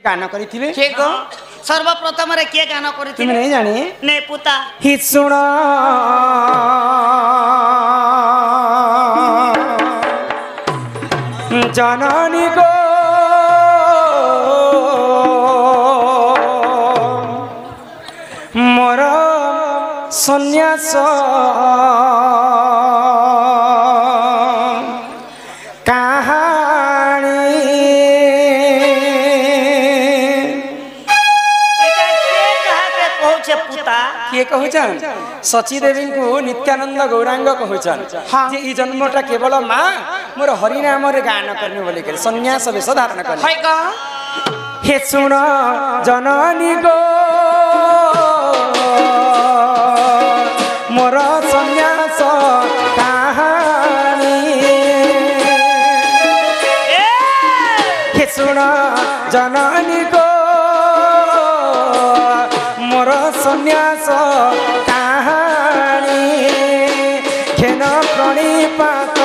गान करिथिबे के गो सर्वप्रथम रे के गान तुम करिथिबे नहीं जानी ने पुता हि सुन जननी गो मोर सन्यास किए कहूचन सची देवी को नित्यानंद गौरांग कहूचन जे ई जन्मटा केवल माँ मोर हरिनाम रे गान करनी बोली कर सन्यास वेश धारण कर हे सुन जननी गो मोर सन्यास कहानी हे सुन जननी गो मोर सन्यास कहानी खेन प्रणिपात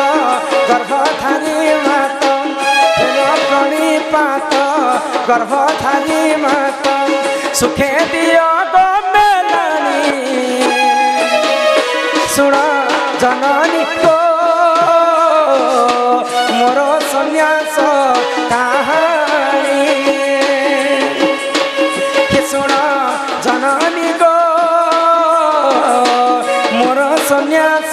गर्भधारी मात खेन प्रणिपात गर्भधारी मात सुखे दियो गो मेलानी सुन जननी को मोर सन्यास कहानी सुन जननी गो मोर सन्यास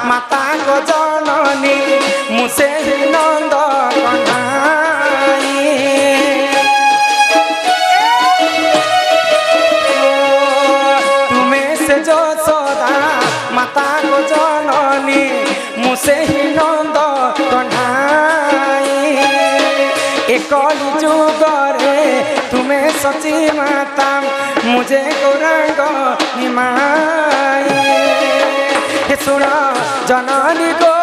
माता को जननी मुसे नंद कन्हाई तुम्हें से जो सदा माता को जननी मुसे नंद कन्हाई एक जुग रे तुम्हें सची माता मुझे गौरांग निमाई सुन जननी गो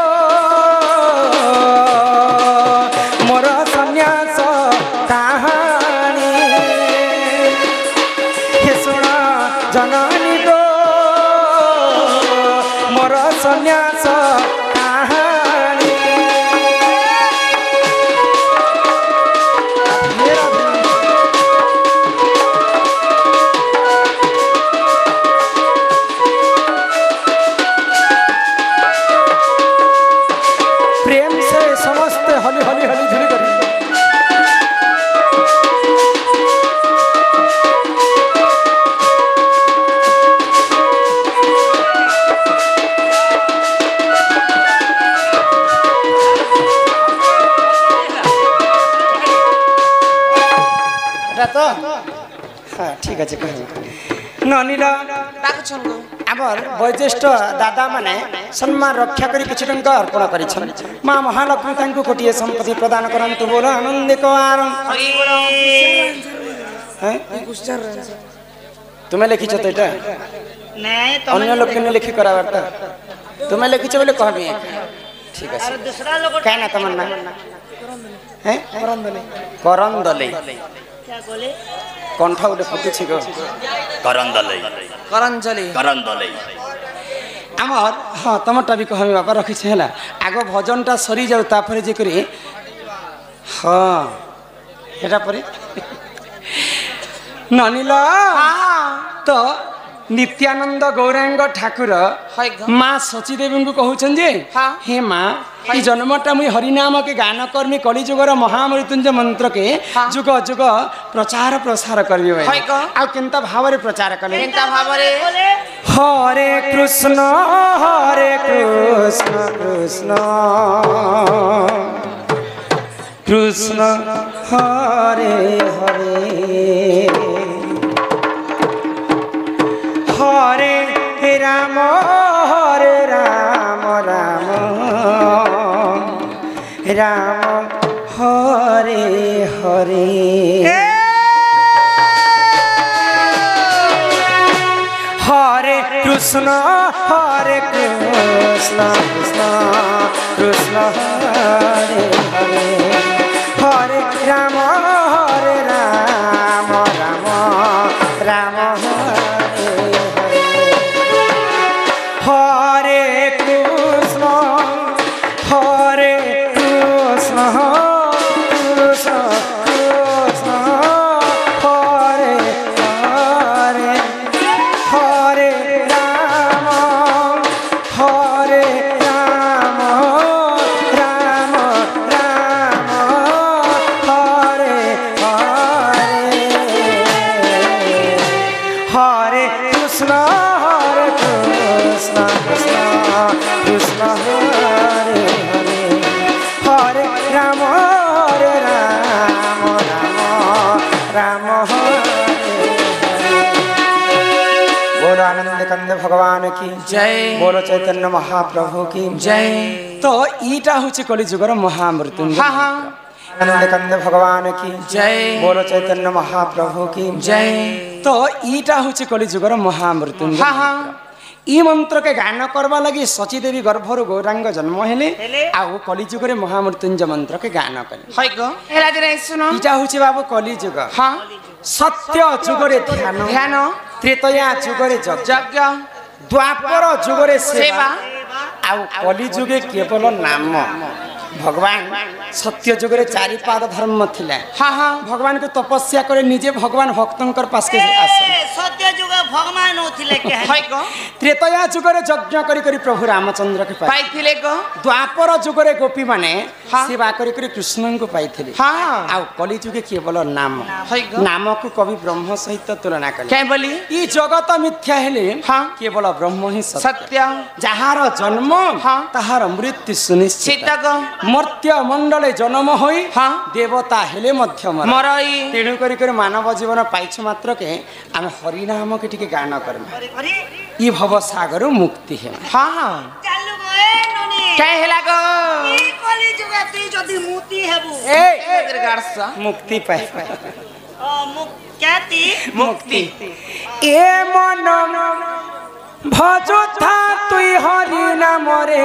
मोर सन्यास कहानी हे सुन जननी गो मोर सन्यास कहानी हली हली हली धीरे करी तो हाँ ठीक है ननील आमर वयोज्येष्ठ दादा माने सम्मान रक्षा करी किछि टंका अर्पण करिछन मां महालक्ष्मी तांको कोटिए संपत्ति प्रदान करंतु बोल आनंद को आरम हैं तुम्हें लिखिछ तो एटा नहीं तो अन्य लोग ने लिखि करा वार्ता तुम्हें लिखिछ बोले कहबी ठीक है अरे दूसरा लोग काय ना तमन्ना हैं करंदले क्या बोले कंठ उठे फुटुछि गो करंदले करंजली करंदले आमर हाँ तमटा भी कहमी बापा रखी है आग भजनटा सरी जाऊ तापर जे करी हाँ हेटा परे ननीला तो नित्यानंद गौरांग ठाकुर माँ सची देवी को कहउछन जे हे माँ ई जन्मटा मुई हरिनाम के गान कर्मी कलिजुगर महामृत्युंजय मंत्र के जुग जुग प्रचार प्रसार करबी भाई आ केनता भाव रे प्रचार कले केनता भाव रे हरे कृष्ण कृष्ण कृष्ण हरे हरे हरे राम राम हरे हरे हरे कृष्ण कृष्ण कृष्ण हरे हरे हरे राम राम राम हरे हरे कृष्ण कृष्ण कृष्ण हरे हरे हरे राम राम राम हरे हरे हरे कृष्ण कृष्ण कृष्ण हरे हरे हरे राम राम हरे बोलो आनंद कंद भगवान की जय बोलो चैतन्य महाप्रभु की जय तो ईटा होचे कलिजुगर महामृत्युंजय हाँ हाँ आनंद कंद भगवान की जय बोलो चैतन्य महाप्रभु की जय तो ईटा होचे कलिजुगर महामृत्युंजय हाँ हाँ ई मंत्र के गान करवा लगी सची देवी गर्भर गौरांग जन्म हेले हेले। आउ कलिजुगर महामृत्युंजय मंत्र के गान कले হয় গো এরা যে শুনো ईटा होचे बाबू कलिजुग হ্যাঁ सत्य जुगरे ध्यान ধ্যান त्रेतया जुगरे यज्ञ যজ্ঞ द्वापर जुगरे सेवा সেবা आउ कलिजुगे केवल नाम भगवान सत्य जुगरे चारि पाद धर्म थिला হ্যাঁ হ্যাঁ भगवान को तपस्या करे निजे भगवान भक्तंकर पास के आसन सत्य जुग भगवान होथिले के হয় গো त्रेतया जुगरे यज्ञ करी करी प्रभु रामचंद्र के पाई পাইছিলে গো द्वापर जुगरे गोपी माने हाँ। सेवा करी करी कृष्ण को पाइथिले হ্যাঁ आउ कलि जुगे केवल नाम হয় গো नाम को कवि ब्रह्म सहित तुलना कले কে বলি ई जगत मिथ्या हेले हाँ। केवल ब्रह्म ही सत्य সত্য যাহার জন্ম हाँ। তাহার মৃত্যু সুনিশ্চিত সীতা গো মর্ত্য মণ্ডলে জন্ম হই हाँ। দেবতা হেলে মধ্য মরই তেণু করি করে মানব জীবন পাইছু মাত্রকে আমি হরিনাম কে টিকে গান করমা अरे ই ভব সাগর মুক্তি হে হ্যাঁ হ্যাঁ चालू गए ननी কে হেলা গো ई कली जुग ती जदी मुती हेबु এই এদের গাড়ছ মুক্তি পাই मुक क्याती মুক্তি এ মন ভজথা তুই হরি নাম রে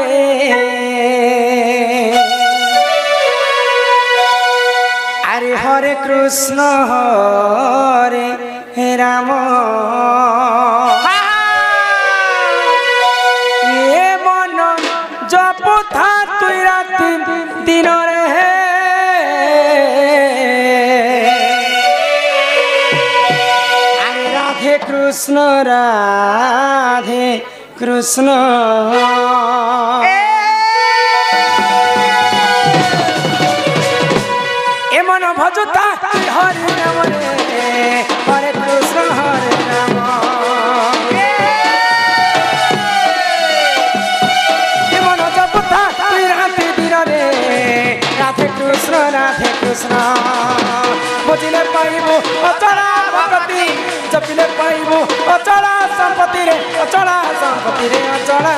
আরে হরে কৃষ্ণ হরে রাম এ মন জপথা তুই রাতি দিনরে আরে রাধে কৃষ্ণ রাধে কৃষ্ণ এ মন ভজতা তুই হরি নাম রে হরে কৃষ্ণ হরে রাম এ মন জপতা তুই রাতে দিন রে রাধে কৃষ্ণ বুঝিলে পাইব অচলা ভগতি জপিলে পাইব অচলা সম্পত্তি রে অচলা সম্পত্তি রে অচলা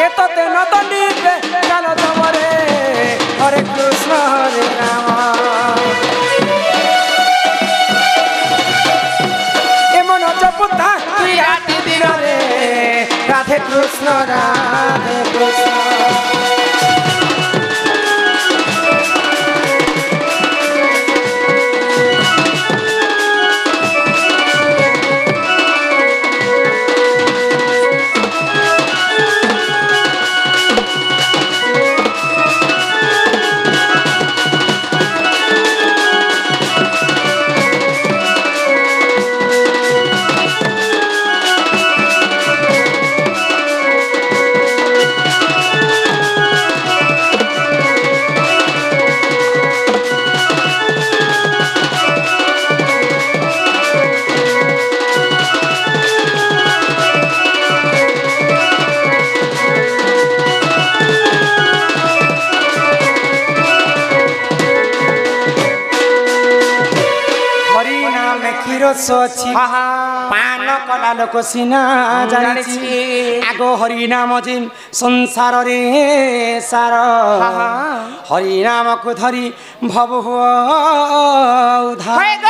এততে নতনীতে কাল তমরে হরে কৃষ্ণ হরে রাম এমন জপতা তুই রাতি দিন রে রাধে কৃষ্ণ ରସ ଅଛି ପାନ କଲା ଲୋକ ସିନା ଜାଣିଛି ଆଗ ହରିନାମ ଯେ ସଂସାରରେ ସାର ହରିନାମକୁ ଧରି ଭବ ହୁଅ ଉଦ୍ଧାର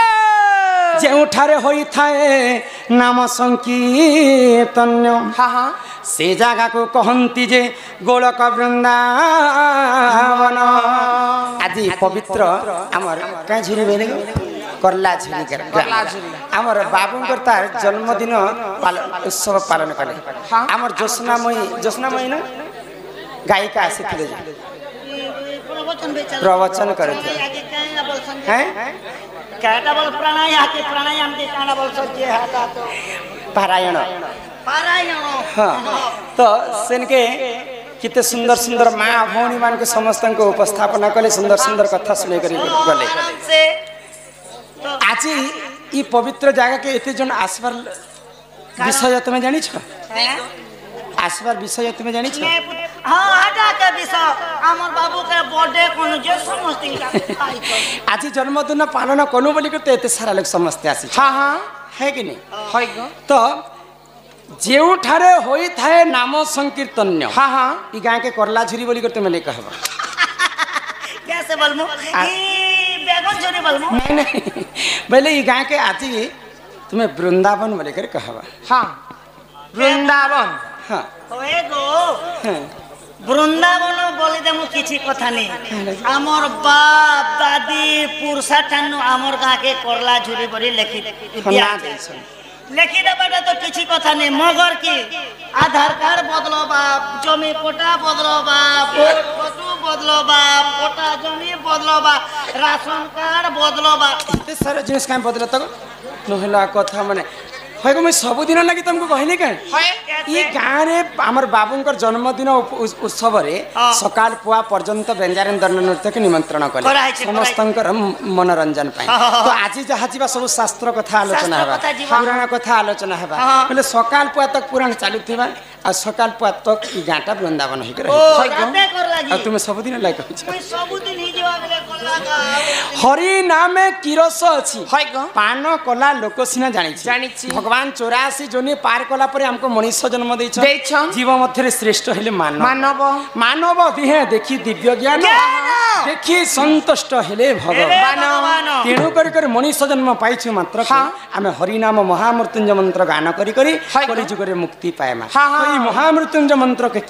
ଯେଉଁଠାରେ ହୋଇଥାଏ ନାମ ସଂକୀର୍ତ୍ତନ ସେ ଜାଗାକୁ କହନ୍ତି ଯେ ଗୋଳକ ବୃନ୍ଦାବନ ଆଜି ପବିତ୍ର ଆମର କାଁ ଝୁରି ବେଲେ କରଲା ଝୁରି ଆମର ବାବୁଙ୍କର ତାର ଜନ୍ମଦିନ ଉତ୍ସବ ପାଳନ କଲେ ଆମର ଜ୍ୟୋତ୍ସ୍ନାମୟୀ ନା ଗାୟିକା ଆସିଥିଲେ ଯେ ପ୍ରବଚନ କରିଥିଲେ ପାରାୟଣ ତ ସେନକେ କେତେ ସୁନ୍ଦର ସୁନ୍ଦର ମା ଭଉଣୀ ମାନଙ୍କୁ ସମସ୍ତଙ୍କୁ ଉପସ୍ଥାପନା କଲେ ସୁନ୍ଦର ସୁନ୍ଦର କଥା ଶୁଣେଇ କରି ଗଲେ ଆଜି ଇ ପବିତ୍ର ଜାଗାକେ ଏତେ ଜଣ আসবার বিষয় তুমি জানিছ আসবার বিষয় তুমি জানিছ আজি জন্মদিন পালন কলু বলি তো এতে সারা লোক সমস্তে আসি হ্যাঁ কি নেই তো ଯେଉଁଠାରେ ହୋଇଥାଏ ନାମ ସଂକୀର୍ତ୍ତନ୍ୟ ଇ ଗାଁକେ କରଲା ଝୁରି ବୋଲି ତୁମେ ନେଇ କହିବ ବୋଇଲେ ଇ ଗାଁକେ ଆଜି ତୁମେ ବୃନ୍ଦାବନ ବୋଲି କରି କହିବ বৃন্দাবন বৃন্দাবন বলি দেমু কিছু কথা নেই আমার বাপ দাদি পুরসা ঠানু আমার গাঁকে করলা ঝুরি বলি লেখি লেখি দেবাটা তো কিছু কথা নেই মগর কি আধার কার্ড বদলবা জমি পটা বদলবা ফটো বদলবা পটা জমি বদলবা রাশন কার্ড বদলবা এতে সারা জিনিস কাম বদলা তো নহলা কথা মানে হয় মুই ସବୁଦିନ ଲାଗି ତମକୁ କହିଲି କାଁ ଇ ଗାଁରେ ଆମର ବାବୁଙ୍କର ଜନ୍ମଦିନ ଉତ୍ସବରେ ସକାଳ ପୁଆ ପର୍ଯ୍ୟନ୍ତ ବ୍ୟଞ୍ଜାରେନ୍ଦ୍ର ନୃତ୍ୟକୁ ନିମନ୍ତ୍ରଣ କଲେ ସମସ୍ତଙ୍କର ମନୋରଞ୍ଜନ ପାଇଁ ତ ଆଜି ଯାହା ଯିବା ସବୁ ଶାସ୍ତ୍ର କଥା ଆଲୋଚନା ହେବା ପୁରାଣ କଥା ଆଲୋଚନା ହେବା ହେଲେ ସକାଳ ପୁଆ ତକ ପୁରାଣ ଚାଲୁଥିବା ଆଉ ସକାଳ ପୁଆ ତକ ଇ ଗାଁଟା ବୃନ୍ଦାବନ ହେଇକି ରହିବ ଆଉ ତୁମେ ସବୁଦିନ ଲାଗି କହିଛ ହରି ନାମେ କି ରସ ଅଛି ପାନ କଲା ଲୋକ ସିନା ଜାଣିଛି ଭଗବାନ 84 ଜୋନି ପାର କଲା ପରେ ଆମକୁ ମଣିଷ ଜନ୍ମ ଦେଇଛନ୍ ଜୀବ ମଧ୍ୟରେ ଶ୍ରେଷ୍ଠ ହେଲେ ମାନବ ଦିହେ ଦେଖି ଦିବ୍ୟ ଜ୍ଞାନ ଦେଖି ସନ୍ତୁଷ୍ଟ ହେଲେ ଭଗବାନ ତେଣୁ କରି ମଣିଷ ଜନ୍ମ ପାଇଛୁ ମାତ୍ର ଆମେ ହରିନାମ ମହାମୃତ୍ୟୁଞ୍ଜୟ ମନ୍ତ୍ର ଗାନ କରି କରି କଳି ଯୁଗରେ ମୁକ୍ତି ପାଏମା ଏଇ ମହାମୃତ୍ୟୁଞ୍ଜୟ ମନ୍ତ୍ରକେ